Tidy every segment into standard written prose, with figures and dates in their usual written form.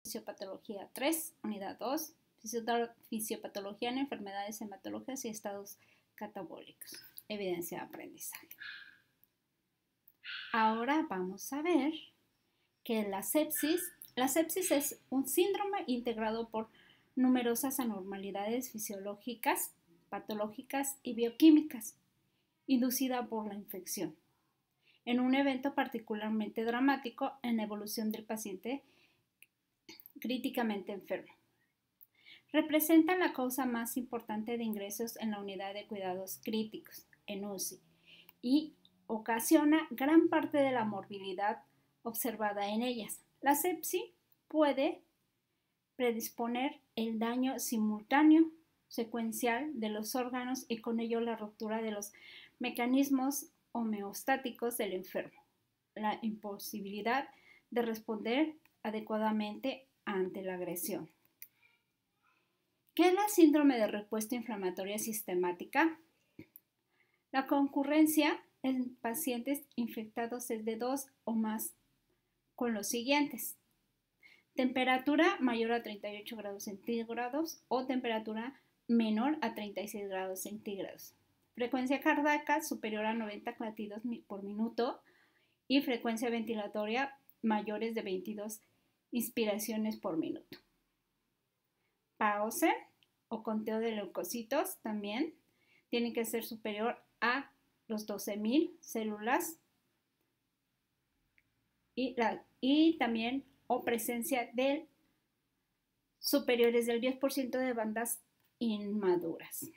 Fisiopatología 3, unidad 2, fisiopatología en enfermedades hematológicas y estados catabólicos, evidencia de aprendizaje. Ahora vamos a ver que la sepsis es un síndrome integrado por numerosas anormalidades fisiológicas, patológicas y bioquímicas, inducida por la infección, en un evento particularmente dramático en la evolución del paciente críticamente enfermo. Representa la causa más importante de ingresos en la unidad de cuidados críticos, en UCI, y ocasiona gran parte de la morbilidad observada en ellas. La sepsis puede predisponer el daño simultáneo, secuencial de los órganos y con ello la ruptura de los mecanismos homeostáticos del enfermo, la imposibilidad de responder adecuadamente ante la agresión. ¿Qué es la síndrome de respuesta inflamatoria sistemática? La concurrencia en pacientes infectados es de 2 o más con los siguientes: temperatura mayor a 38 grados centígrados o temperatura menor a 36 grados centígrados. Frecuencia cardíaca superior a 90 latidos por minuto y frecuencia ventilatoria mayores de 22 inspiraciones por minuto. Pausa o conteo de leucocitos también tiene que ser superior a los 12.000 células y también o presencia de superiores del 10% de bandas inmaduras.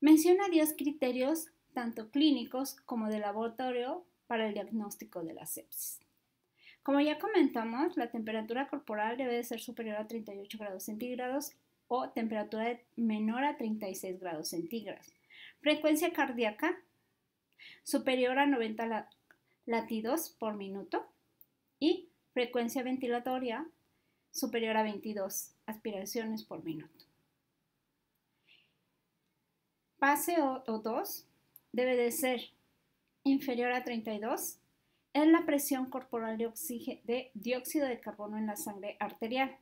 Menciona 10 criterios tanto clínicos como de laboratorio para el diagnóstico de la sepsis. Como ya comentamos, la temperatura corporal debe de ser superior a 38 grados centígrados o temperatura menor a 36 grados centígrados. Frecuencia cardíaca superior a 90 latidos por minuto y frecuencia ventilatoria superior a 22 aspiraciones por minuto. Fase O2 debe de ser inferior a 32. Es la presión corporal de dióxido de carbono en la sangre arterial.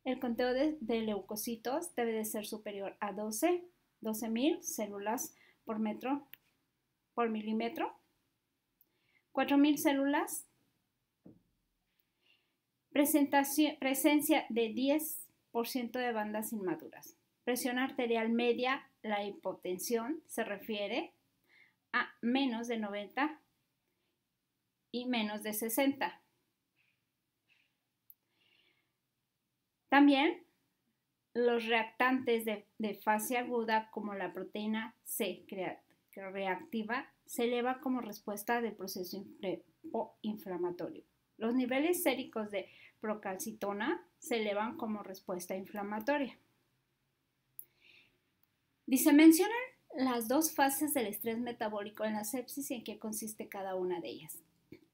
El conteo de leucocitos debe de ser superior a 12.000 células por milímetro, 4.000 células, presencia de 10% de bandas inmaduras. Presión arterial media, la hipotensión se refiere a menos de 90 y menos de 60. También los reactantes de fase aguda como la proteína C reactiva se eleva como respuesta del proceso inflamatorio. Los niveles séricos de procalcitona se elevan como respuesta inflamatoria. Se mencionan las dos fases del estrés metabólico en la sepsis y en qué consiste cada una de ellas.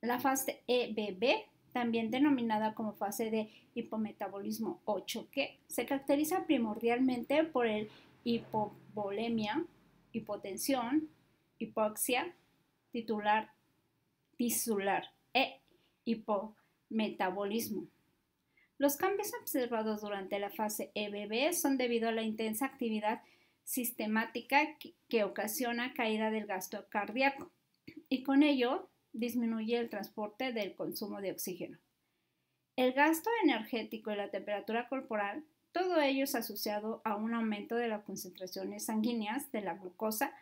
La fase EBB, también denominada como fase de hipometabolismo o choque, se caracteriza primordialmente por el hipovolemia, hipotensión, hipoxia tisular e hipometabolismo. Los cambios observados durante la fase EBB son debido a la intensa actividad sistemática que ocasiona caída del gasto cardíaco y con ello disminuye el transporte del consumo de oxígeno. El gasto energético y la temperatura corporal, todo ello es asociado a un aumento de las concentraciones sanguíneas de la glucosa,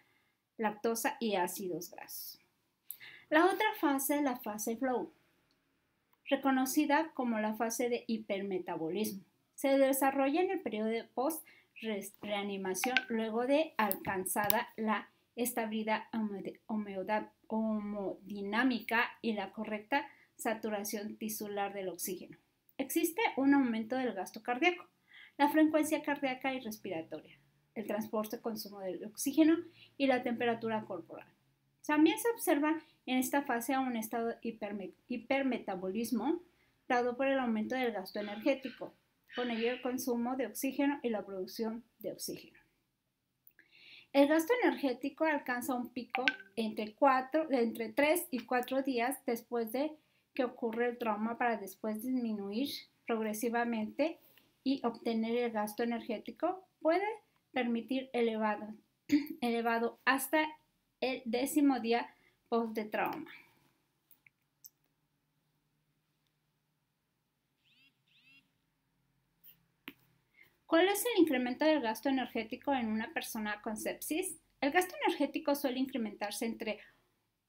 lactosa y ácidos grasos. La otra fase es la fase flow, reconocida como la fase de hipermetabolismo. Se desarrolla en el periodo de post-reanimación luego de alcanzada la estabilidad homodinámica y la correcta saturación tisular del oxígeno. Existe un aumento del gasto cardíaco, la frecuencia cardíaca y respiratoria, el transporte y consumo del oxígeno y la temperatura corporal. También se observa en esta fase un estado de hipermetabolismo dado por el aumento del gasto energético, con ello el consumo de oxígeno y la producción de oxígeno. El gasto energético alcanza un pico entre 3 y 4 días después de que ocurre el trauma para después disminuir progresivamente y obtener el gasto energético puede permitir elevado hasta el 10º día post de trauma. ¿Cuál es el incremento del gasto energético en una persona con sepsis? El gasto energético suele incrementarse entre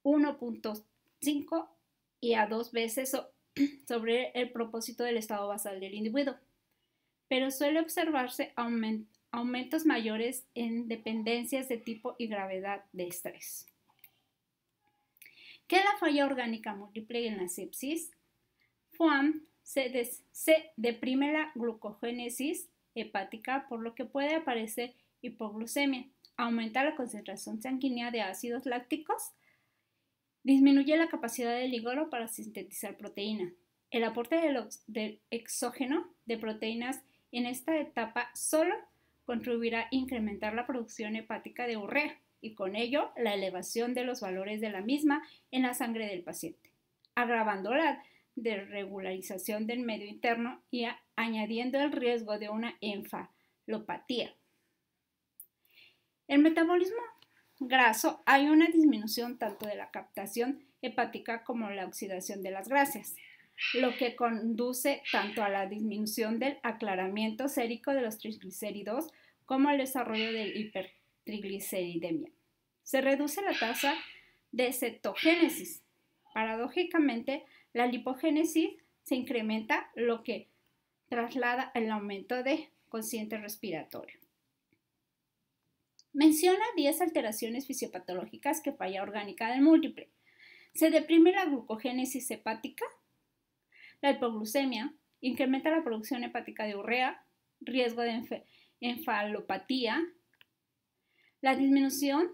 1.5 y a 2 veces sobre el propósito del estado basal del individuo, pero suele observarse aumentos mayores en dependencias de tipo y gravedad de estrés. ¿Qué es la falla orgánica múltiple en la sepsis? FOAM se deprime la glucogénesis hepática, por lo que puede aparecer hipoglucemia, aumenta la concentración sanguínea de ácidos lácticos, disminuye la capacidad del hígado para sintetizar proteínas. El aporte del exógeno de proteínas en esta etapa solo contribuirá a incrementar la producción hepática de urea y con ello la elevación de los valores de la misma en la sangre del paciente, agravando la desregularización del medio interno y añadiendo el riesgo de una encefalopatía. El metabolismo graso, hay una disminución tanto de la captación hepática como la oxidación de las grasas, lo que conduce tanto a la disminución del aclaramiento sérico de los triglicéridos como al desarrollo de hipertrigliceridemia. Se reduce la tasa de cetogénesis. Paradójicamente, la lipogénesis se incrementa, lo que traslada el aumento de cociente respiratorio. Menciona 10 alteraciones fisiopatológicas que falla orgánica del múltiple. Se deprime la glucogénesis hepática, la hipoglucemia, incrementa la producción hepática de urea, riesgo de encefalopatía, la disminución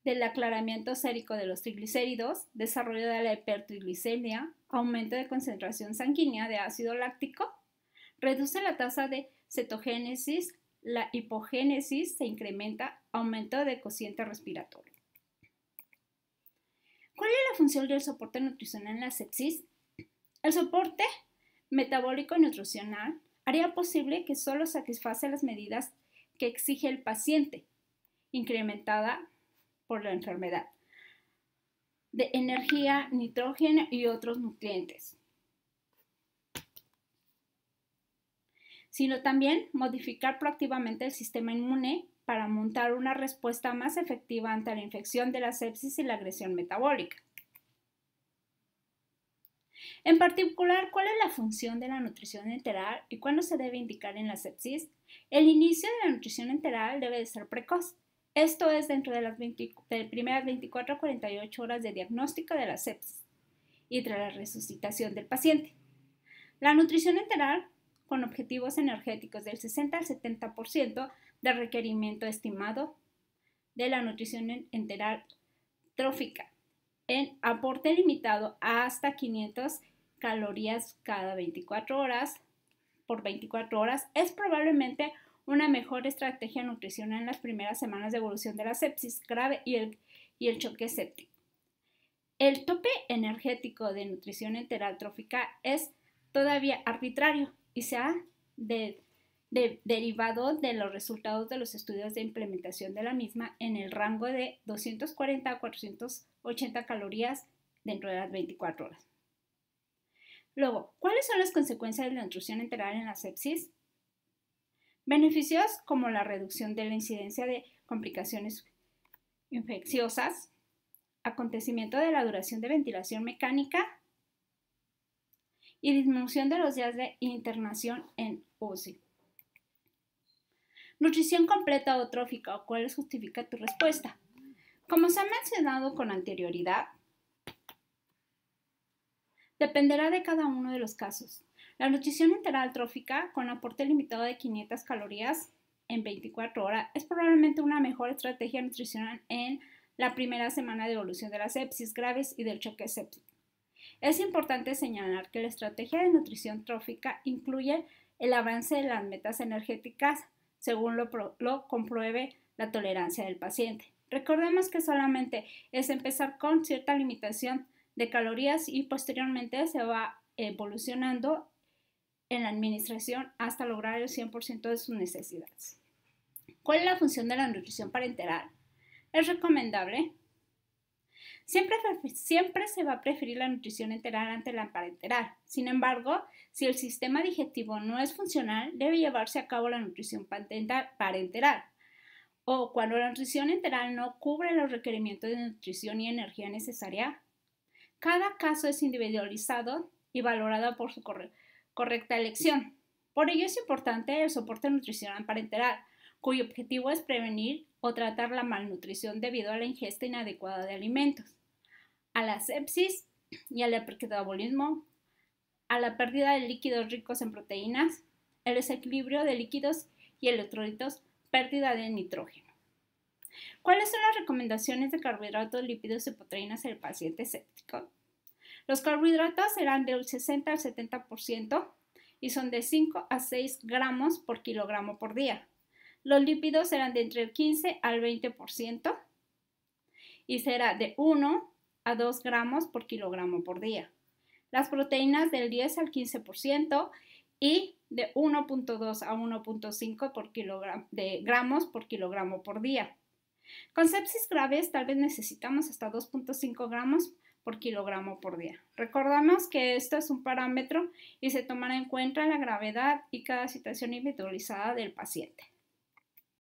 del aclaramiento sérico de los triglicéridos, desarrollo de la hipertriglicemia, aumento de concentración sanguínea de ácido láctico, reduce la tasa de cetogénesis, la hipogénesis se incrementa, aumento de cociente respiratorio. ¿Cuál es la función del soporte nutricional en la sepsis? El soporte metabólico y nutricional haría posible que solo satisface las medidas que exige el paciente, incrementada por la enfermedad, de energía, nitrógeno y otros nutrientes, sino también modificar proactivamente el sistema inmune para montar una respuesta más efectiva ante la infección de la sepsis y la agresión metabólica. En particular, ¿cuál es la función de la nutrición enteral y cuándo se debe indicar en la sepsis? El inicio de la nutrición enteral debe de ser precoz. Esto es dentro de las primeras 24 a 48 horas de diagnóstico de la sepsis y tras la resucitación del paciente. La nutrición enteral con objetivos energéticos del 60 al 70% del requerimiento estimado de la nutrición enteral trófica, en aporte limitado hasta 500 calorías cada 24 horas por 24 horas, es probablemente una mejor estrategia nutricional en las primeras semanas de evolución de la sepsis grave y el choque séptico. El tope energético de nutrición enteral trófica es todavía arbitrario y se ha derivado de los resultados de los estudios de implementación de la misma en el rango de 240 a 480 calorías dentro de las 24 horas. Luego, ¿cuáles son las consecuencias de la nutrición enteral en la sepsis? Beneficios como la reducción de la incidencia de complicaciones infecciosas, acontecimiento de la duración de ventilación mecánica y disminución de los días de internación en UCI. Nutrición completa o trófica, ¿o cuál justifica tu respuesta? Como se ha mencionado con anterioridad, dependerá de cada uno de los casos. La nutrición enteral trófica con aporte limitado de 500 calorías en 24 horas es probablemente una mejor estrategia nutricional en la primera semana de evolución de las sepsis graves y del choque séptico. Es importante señalar que la estrategia de nutrición trófica incluye el avance de las metas energéticas según lo compruebe la tolerancia del paciente. Recordemos que solamente es empezar con cierta limitación de calorías y posteriormente se va evolucionando en la administración hasta lograr el 100% de sus necesidades. ¿Cuál es la función de la nutrición parenteral? Es recomendable. Siempre se va a preferir la nutrición enteral ante la parenteral. Sin embargo, si el sistema digestivo no es funcional, debe llevarse a cabo la nutrición parenteral. O cuando la nutrición enteral no cubre los requerimientos de nutrición y energía necesaria. Cada caso es individualizado y valorado por su correcta elección. Por ello es importante el soporte nutricional parenteral, cuyo objetivo es prevenir o tratar la malnutrición debido a la ingesta inadecuada de alimentos, a la sepsis y al hipermetabolismo, a la pérdida de líquidos ricos en proteínas, el desequilibrio de líquidos y electrolitos, pérdida de nitrógeno. ¿Cuáles son las recomendaciones de carbohidratos, lípidos y proteínas en el paciente séptico? Los carbohidratos serán del 60 al 70% y son de 5 a 6 gramos por kilogramo por día. Los lípidos serán de entre el 15 al 20% y será de 1 a 2 gramos por kilogramo por día. Las proteínas del 10 al 15% y de 1.2 a 1.5 gramos por kilogramo por día. Con sepsis graves tal vez necesitamos hasta 2.5 gramos por kilogramo por día. Recordamos que esto es un parámetro y se tomará en cuenta la gravedad y cada situación individualizada del paciente.